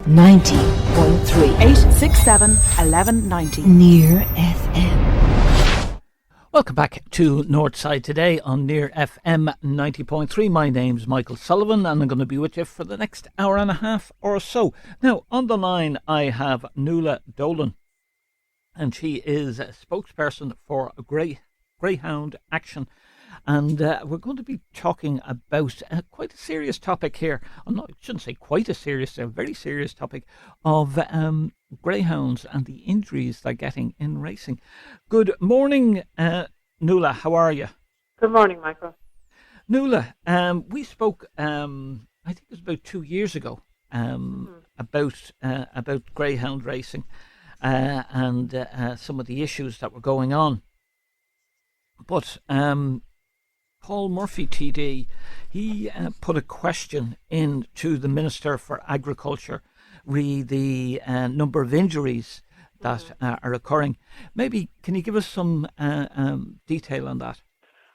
90.3 867 1190 Near FM. Welcome back to Northside today on Near FM 90.3. My name's Michael Sullivan and I'm going to be with you for the next hour and a half or so. Now, on the line I have Nuala Donlon, and she is a spokesperson for Greyhound Action. And we're going to be talking about quite a serious topic here. I shouldn't say quite a very serious topic of greyhounds and the injuries they're getting in racing. Good morning, Nuala. How are you? Good morning, Michael. Nuala, we spoke, I think it was about 2 years ago, about greyhound racing and some of the issues that were going on. But Paul Murphy, TD, he put a question in to the Minister for Agriculture, re the number of injuries that are occurring. Maybe, can you give us some detail on that?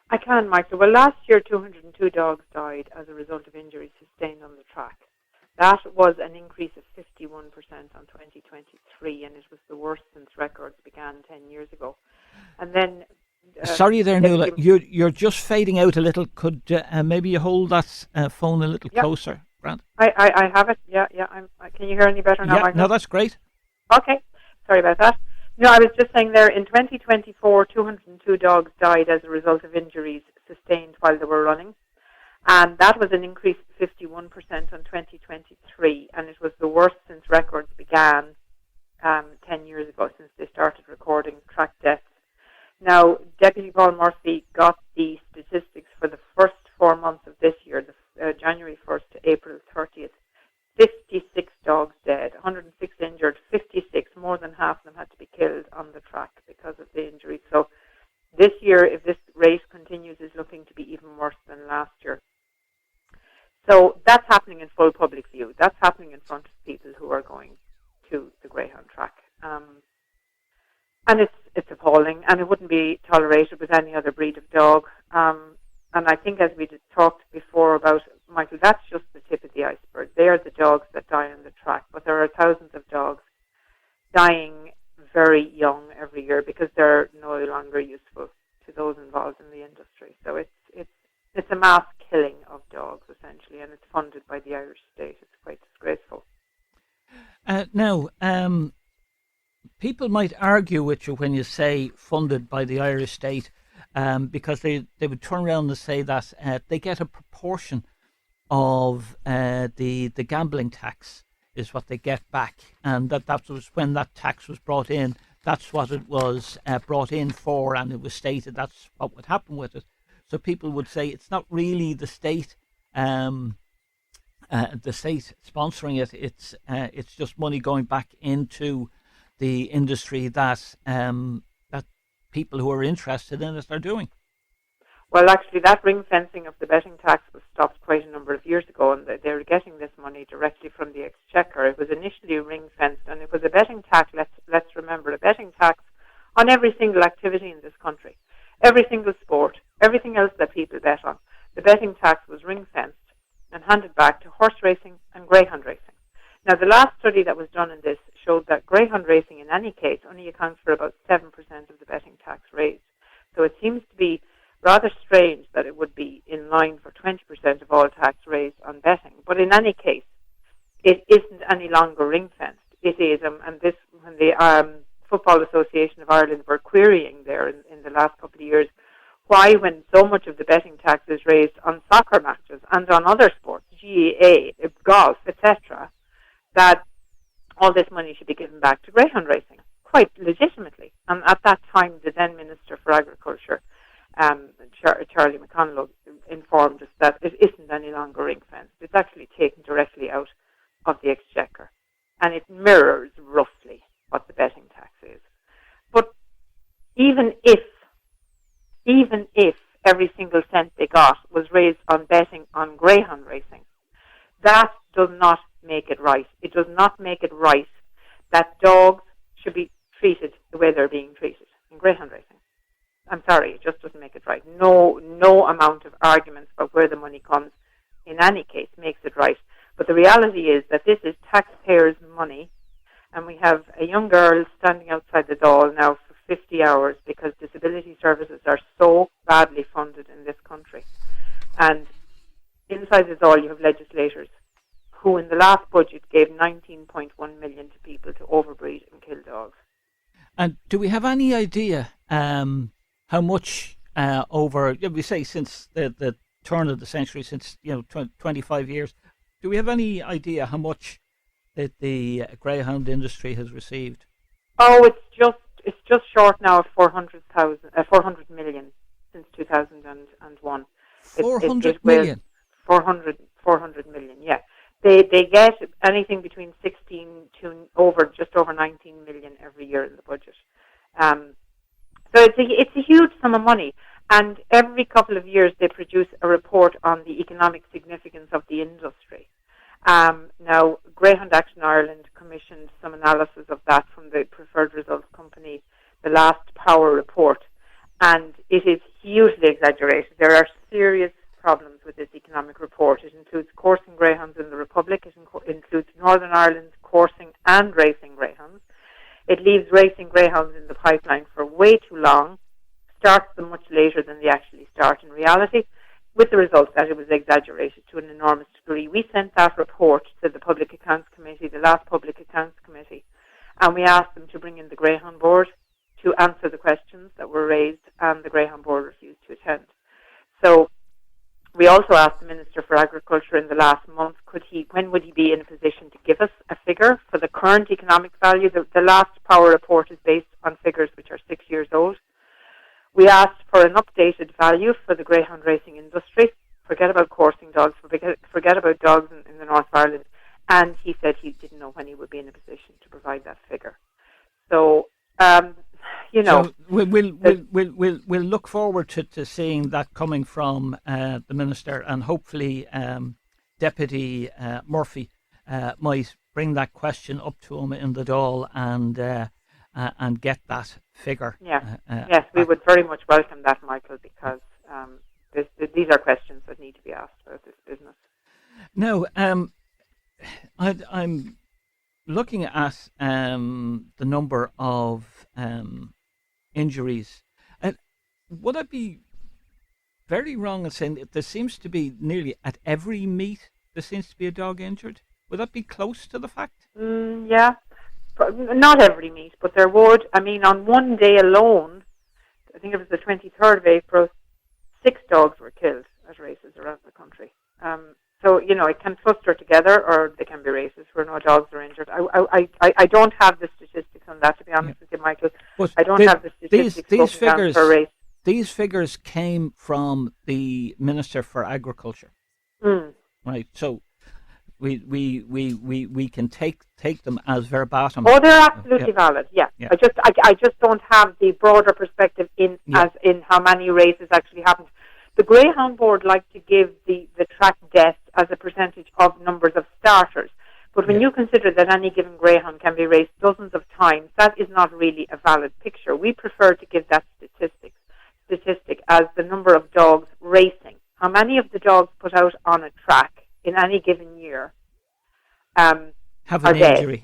I can, Michael. Well, last year 202 dogs died as a result of injuries sustained on the track. That was an increase of 51% on 2023, and it was the worst since records began 10 years ago. And then sorry there, Nuala, you're just fading out a little. Could maybe you hold that phone a little closer, Grant? I have it. Yeah. Can you hear any better now, Michael? No, that's great. Okay. Sorry about that. No, I was just saying there, in 2024, 202 dogs died as a result of injuries sustained while they were running. And that was an increase of 51% on 2023. And it was the worst since records began 10 years ago, since they started recording track deaths. Now, Deputy Paul Murphy got the statistics for the first 4 months of this year, January 1st to April 30th. 56 dogs dead, 106 injured, 56, more than half of them had to be killed on the track because of the injuries. So this year, if this rate continues, is looking to be even worse than last year. So that's happening in full public view. That's happening in front of people who are going to the Greyhound track. And it's appalling, and it wouldn't be tolerated with any other breed of dog. And I think, as we talked before about, Michael, that's just the tip of the iceberg. They are the dogs that die on the track, but there are thousands of dogs dying very young every year because they're no longer useful to those involved in the industry. So it's a mass killing of dogs, essentially, and it's funded by the Irish state. It's quite disgraceful. Now, people might argue with you when you say funded by the Irish state, because they would turn around and say that they get a proportion of the gambling tax is what they get back, and that was when that tax was brought in. That's what it was brought in for, and it was stated that's what would happen with it. So people would say it's not really the state sponsoring it. It's just money going back into the industry that that people who are interested in it are doing. Well, actually, that ring fencing of the betting tax was stopped quite a number of years ago, and they were getting this money directly from the Exchequer. It was initially ring fenced, and it was a betting tax. Let's remember, a betting tax on every single activity in this country, every single sport, everything else that people bet on. The betting tax was ring fenced and handed back to horse racing and greyhound racing. Now, the last study that was done in this showed that greyhound racing, in any case, only accounts for about 7% of the betting tax raised. So it seems to be rather strange that it would be in line for 20% of all tax raised on betting. But in any case, it isn't any longer ring-fenced. It is, and this, when the Football Association of Ireland were querying there in the last couple of years, why, when so much of the betting tax is raised on soccer matches and on other sports, GAA, golf, etc., that all this money should be given back to greyhound racing, quite legitimately. And at that time, the then Minister for Agriculture, Charlie McConnell, informed us that it isn't any longer ring-fenced. It's actually taken directly out of the Exchequer. And it mirrors roughly what the betting tax is. But even if every single cent they got was raised on betting on greyhound racing, that does not make it right. It does not make it right that dogs should be treated the way they're being treated in greyhound racing. I'm sorry, it just doesn't make it right. No amount of arguments about where the money comes, in any case, makes it right. But the reality is that this is taxpayers' money, and we have a young girl standing outside the Dáil now for 50 hours because disability services are so badly funded in this country. And inside the Dáil you have legislators who in the last budget gave 19.1 million to people to overbreed and kill dogs. And do we have any idea how much over, we say since the turn of the century, since 25 years, do we have any idea how much that the greyhound industry has received? Oh, it's just short now of 400 million since 2001. 400 million? 400 million, yeah. They get anything between 16 to just over 19 million every year in the budget. So it's a huge sum of money. And every couple of years they produce a report on the economic significance of the industry. Now, Greyhound Action Ireland commissioned some analysis of that from the Preferred Results Company, the last Power report, and it is hugely exaggerated. There are serious problems with this economic report. It includes coursing greyhounds in the Republic. It includes Northern Ireland's coursing and racing greyhounds. It leaves racing greyhounds in the pipeline for way too long, starts them much later than they actually start in reality, with the result that it was exaggerated to an enormous degree. We sent that report to the Public Accounts Committee, the last Public Accounts Committee, and we asked them to bring in the Greyhound Board to answer the questions that were raised, and the Greyhound Board refused to attend. So we also asked the Minister for Agriculture in the last month, when would he be in a position to give us a figure for the current economic value? The last Power report is based on figures which are 6 years old. We asked for an updated value for the greyhound racing industry. Forget about coursing dogs, forget about dogs in the North of Ireland. And he said he didn't know when he would be in a position to provide that figure. So, So we'll look forward to seeing that coming from the Minister, and hopefully Deputy Murphy might bring that question up to him in the Dáil and get that figure. Yes, we would very much welcome that, Michael, because these are questions that need to be asked about this business. Now, I'm looking at the number of injuries. Would I be very wrong in saying that there seems to be nearly at every meet there seems to be a dog injured? Would that be close to the fact? Yeah. Not every meet, but there would. I mean, on one day alone, I think it was the 23rd of April, 6 dogs were killed at races around the country. So, it can cluster together, or they can be races where no dogs are injured. I don't have the statistics on that, to be honest with you, Michael. But I don't have the statistics these figures, per race. These figures came from the Minister for Agriculture. Right, so we can take them as verbatim. Oh, they're absolutely valid. Yeah. I just don't have the broader perspective as in how many races actually happened. The Greyhound Board like to give the track deaths as a percentage of numbers of starters, but when you consider that any given greyhound can be raced dozens of times, that is not really a valid picture. We prefer to give that statistic as the number of dogs racing. How many of the dogs put out on a track in any given year have an injury,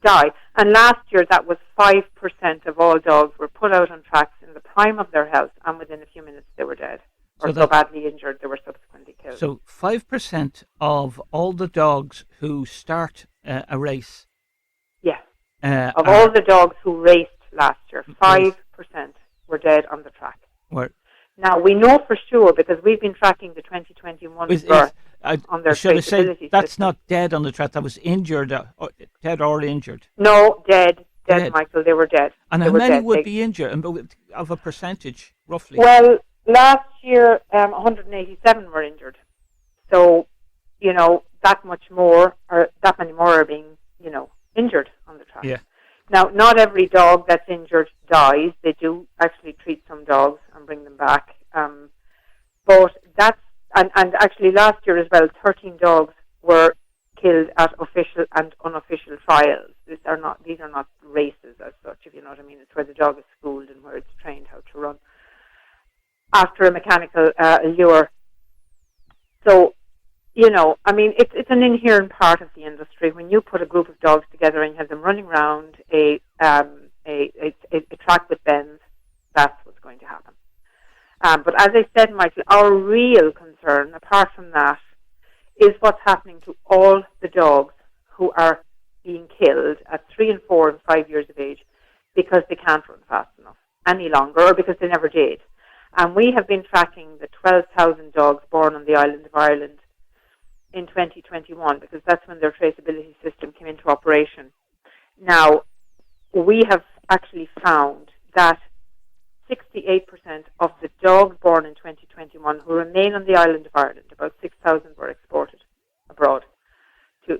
die. And last year that was 5% of all dogs were put out on tracks in the prime of their health, and within a few minutes they were dead, or so badly injured they were subsequently killed. So 5% of all the dogs who start a race. Yes. Of all the dogs who raced last year, 5% were dead on the track. Now we know for sure, because we've been tracking the 2021 birth on their traceability that's system. not dead on the track, that was injured, dead or injured. No, dead, Michael, they were dead. And how many would be injured, of a percentage, roughly? Well, last year 187 were injured. So, that many more are being, injured on the track. Yeah. Now, not every dog that's injured dies. They do actually treat some dogs and bring them back. But that's, and actually last year as well, 13 dogs were killed at official and unofficial trials. These are not races as such, if you know what I mean. It's where the dog is schooled and where it's trained how to run after a mechanical allure. So I mean, it's an inherent part of the industry. When you put a group of dogs together and you have them running around a track with bends, that's what's going to happen. But as I said, Michael, our real concern, apart from that, is what's happening to all the dogs who are being killed at 3 and 4 and 5 years of age because they can't run fast enough any longer, or because they never did. And we have been tracking the 12,000 dogs born on the island of Ireland in 2021, because that's when their traceability system came into operation. Now, we have actually found that 68% of the dogs born in 2021 who remain on the island of Ireland, about 6,000 were exported abroad,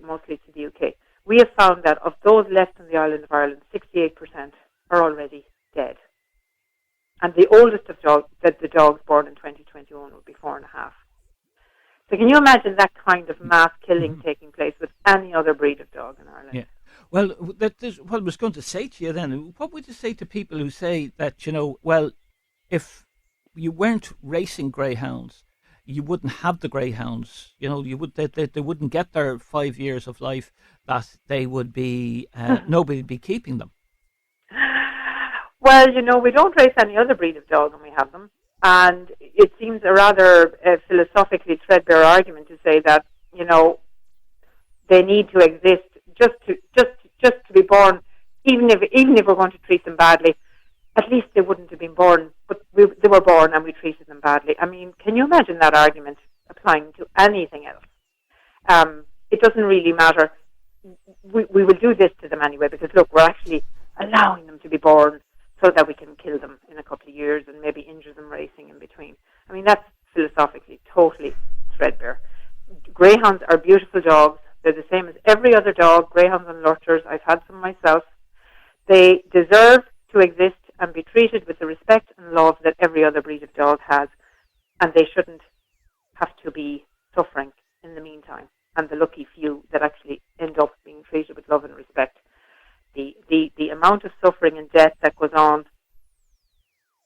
mostly to the UK. We have found that of those left on the island of Ireland, 68% are already dead. And the oldest of the dogs born in 2021 would be 4.5. So can you imagine that kind of mass killing taking place with any other breed of dog in Ireland? Yeah. Well, I was going to say to you then, what would you say to people who say that, well, if you weren't racing greyhounds, you wouldn't have the greyhounds, they wouldn't get their 5 years of life, that they would be, nobody would be keeping them. Well, we don't race any other breed of dog and we have them. And it seems a rather philosophically threadbare argument to say that, they need to exist just to be born, even if we're going to treat them badly. At least they wouldn't have been born, but they were born and we treated them badly. I mean, can you imagine that argument applying to anything else? It doesn't really matter. We will do this to them anyway, because look, we're actually allowing them to be born so that we can kill them in a couple of years and maybe injure them racing in between. I mean, that's philosophically totally threadbare. Greyhounds are beautiful dogs. They're the same as every other dog, greyhounds and lurchers. I've had some myself. They deserve to exist and be treated with the respect and love that every other breed of dog has, and they shouldn't have to be suffering in the meantime. And the lucky few that actually end up being treated with love and respect. The amount of suffering and death that goes on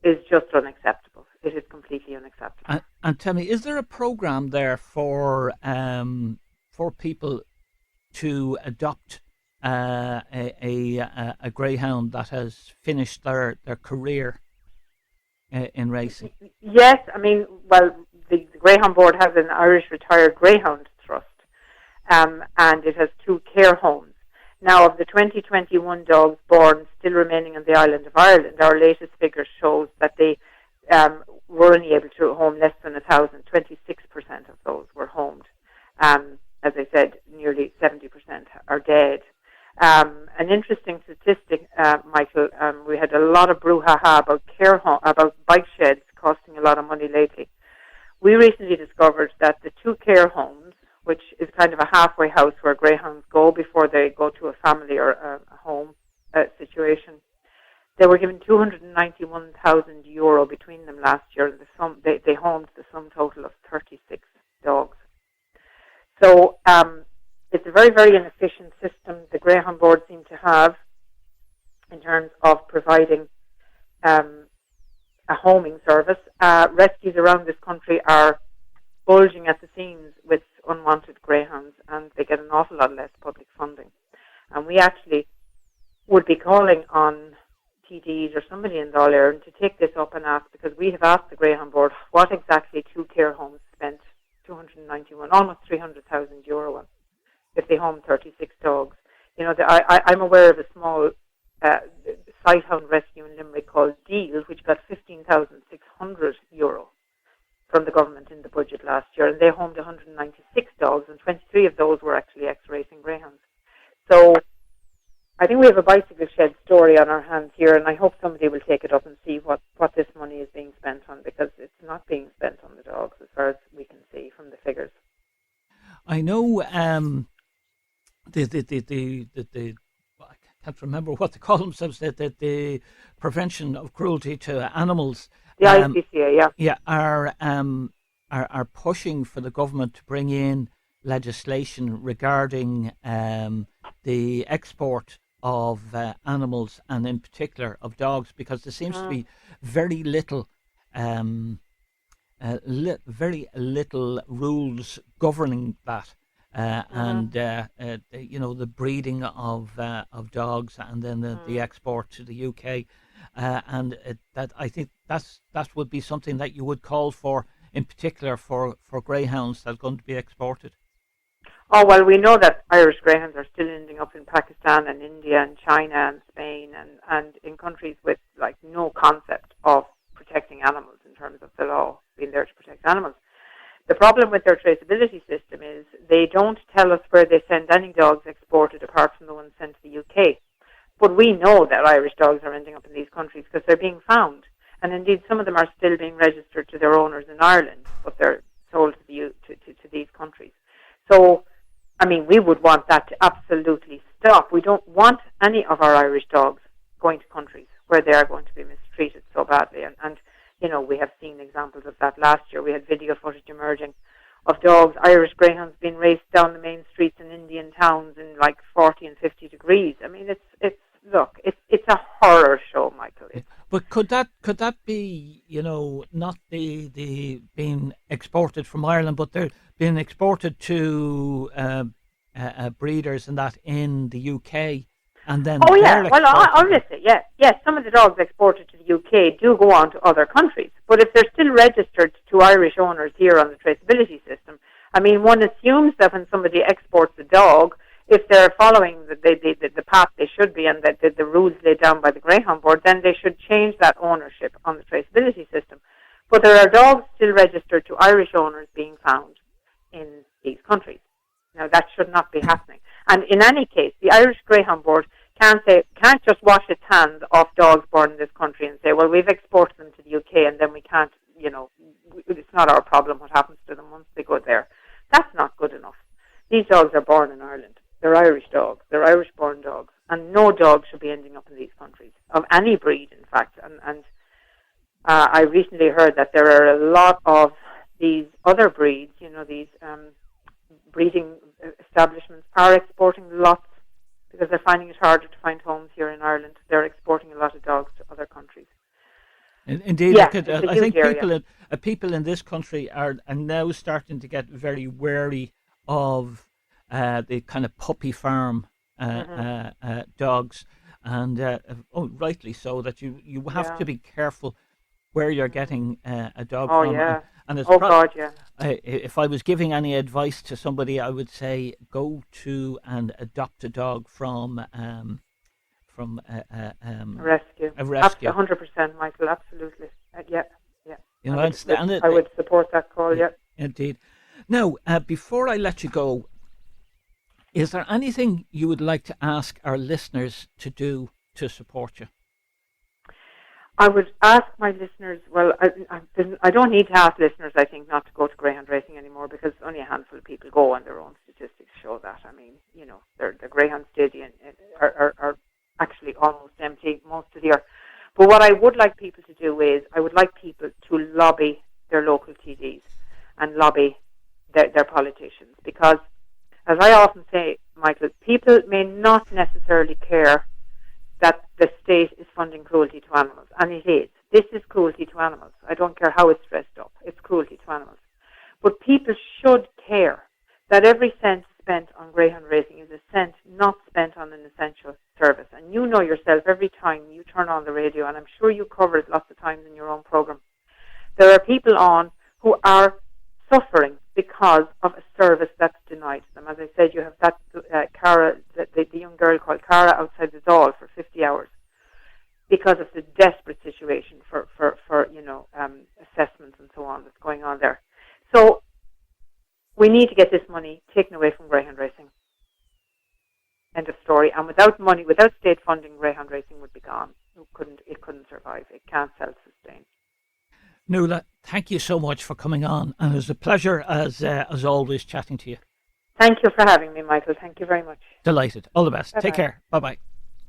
is just unacceptable. It is completely unacceptable. And tell me, is there a program there for people to adopt a greyhound that has finished their career in racing? Yes, I mean, well, the Greyhound Board has an Irish Retired Greyhound Trust, and it has 2 care homes. Now, of the 2021 dogs born still remaining on the island of Ireland, our latest figure shows that they were only able to home less than 1,000. 26% of those were homed. As I said, nearly 70% are dead. An interesting statistic, Michael, we had a lot of brouhaha about bike sheds costing a lot of money lately. We recently discovered that the 2 care homes, which is kind of a halfway house where greyhounds go before they go to a family or a home situation, they were given €291,000 between them last year. They homed the sum total of 36 dogs. So it's a very, very inefficient system the Greyhound Board seem to have in terms of providing a homing service. Rescues around this country are bulging at the seams with unwanted greyhounds, and they get an awful lot less public funding. And we actually would be calling on TDs or somebody in Dáil Éireann to take this up and ask, because we have asked the Greyhound Board what exactly 2 care homes spent 291, almost €300,000 on, if they home 36 dogs. I'm aware of a small sighthound rescue in Limerick called Deal, which got €15,600 from the government in the budget last year, and they homed 196 dogs, and 23 of those were actually ex-racing greyhounds. So I think we have a bicycle shed story on our hands here, and I hope somebody will take it up and see what this money is being spent on, because it's not being spent on the dogs as far as we can see from the figures. I know I can't remember what they call themselves, the Prevention of Cruelty to Animals. The ICCA, yeah, are pushing for the government to bring in legislation regarding the export of animals, and in particular of dogs, because there seems to be very little very little rules governing that. And the breeding of dogs, and then the export to the UK, that I think that would be something that you would call for, in particular for greyhounds that are going to be exported. Oh, well, we know that Irish greyhounds are still ending up in Pakistan and India and China and Spain and in countries with like no concept of protecting animals in terms of the law being there to protect animals. The problem with their traceability system is they don't tell us where they send any dogs exported apart from the ones sent to the UK. But we know that Irish dogs are ending up in these countries because they're being found. And indeed, some of them are still being registered to their owners in Ireland, but they're sold to these countries. So, I mean, we would want that to absolutely stop. We don't want any of our Irish dogs going to countries where they are going to be mistreated so badly. And we have seen examples of that last year. We had video footage emerging of dogs, Irish greyhounds, being raced down the main streets in Indian towns in like 40 and 50 degrees. I mean, it's a horror show, Michael. But could that be, not the being exported from Ireland, but they're being exported to breeders and that in the UK? And then obviously, yes. Some of the dogs exported to the UK do go on to other countries, but if they're still registered to Irish owners here on the traceability system, I mean, one assumes that when somebody exports a dog, if they're following the path they should be and the rules laid down by the Greyhound Board, then they should change that ownership on the traceability system. But there are dogs still registered to Irish owners being found in these countries. Now, that should not be happening. And in any case, the Irish Greyhound Board can't just wash its hands off dogs born in this country and say, well, we've exported them to the UK and then we can't, it's not our problem what happens to them once they go there. That's not good enough. These dogs are born in Ireland. They're Irish dogs. They're Irish-born dogs. And no dog should be ending up in these countries, of any breed, in fact. And I recently heard that there are a lot of these other breeds, these breeding establishments are exporting lots because they're finding it harder to find homes here in Ireland. They're exporting a lot of dogs to other countries. Indeed, yeah, I think people in this country are now starting to get very wary of the kind of puppy farm dogs, and rightly so, that you have to be careful where you're getting a dog from. Yeah. And it's God, yeah. If I was giving any advice to somebody, I would say go to and adopt a dog from a rescue. A rescue. 100%, Michael. Absolutely. Yeah. I would support that call. Yeah. Indeed. Now, before I let you go, is there anything you would like to ask our listeners to do to support you? I would ask my listeners, well, I don't need to ask listeners, I think, not to go to greyhound racing anymore, because only a handful of people go, and their own statistics show that. I mean, the greyhound stadium are actually almost empty most of the year. But what I would like people to do is, I would like people to lobby their local TDs and lobby their politicians, because, as I often say, Michael, people may not necessarily care that the state is funding cruelty to animals, and it is. This is cruelty to animals. I don't care how it's dressed up. It's cruelty to animals. But people should care that every cent spent on greyhound racing is a cent not spent on an essential service. And you know yourself, every time you turn on the radio, and I'm sure you cover it lots of times in your own program, there are people on who are suffering because of a service that's denied to them. As I said, you have that Cara, the young girl called Cara outside the Dáil for 50 hours because of the desperate situation for assessments and so on that's going on there. So we need to get this money taken away from greyhound racing. End of story. And without money, without state funding, greyhound racing would be gone. It couldn't survive. It can't self-sustain. Nuala, thank you so much for coming on, and it was a pleasure as always chatting to you. Thank you for having me, Michael. Thank you very much. Delighted. All the best. Bye-bye. Take care. Bye-bye.